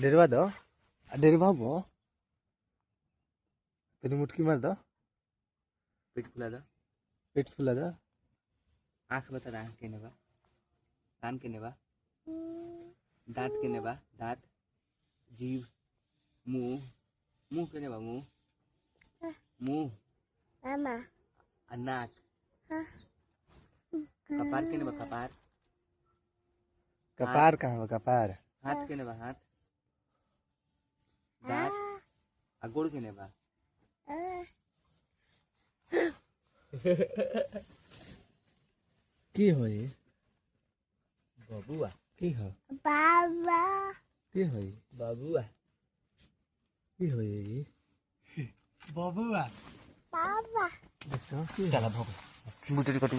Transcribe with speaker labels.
Speaker 1: डेरवा दो डेरवा बो तेरी मुटकी मार दो
Speaker 2: पेट फुला दो
Speaker 1: पेट फुला दो
Speaker 2: आँख बता आँख के नेबा कान के नेबा दांत के नेबा दांत जीभ मुंह मुंह के नेबा मुंह मुंह
Speaker 3: Mama.
Speaker 2: नाक कपार के नेबा कपार
Speaker 1: कपार कहाँ बा कपार
Speaker 2: हाथ के नेबा हाथ दांत अगोड़ के नेबा
Speaker 1: की हो ये
Speaker 2: बबुआ
Speaker 1: की हो
Speaker 3: Baba.
Speaker 1: की हो ये
Speaker 2: बबुआ
Speaker 1: की हो ये
Speaker 2: बबुआ
Speaker 3: Baba.
Speaker 1: देखो की
Speaker 2: चला भोग मुटरी कटू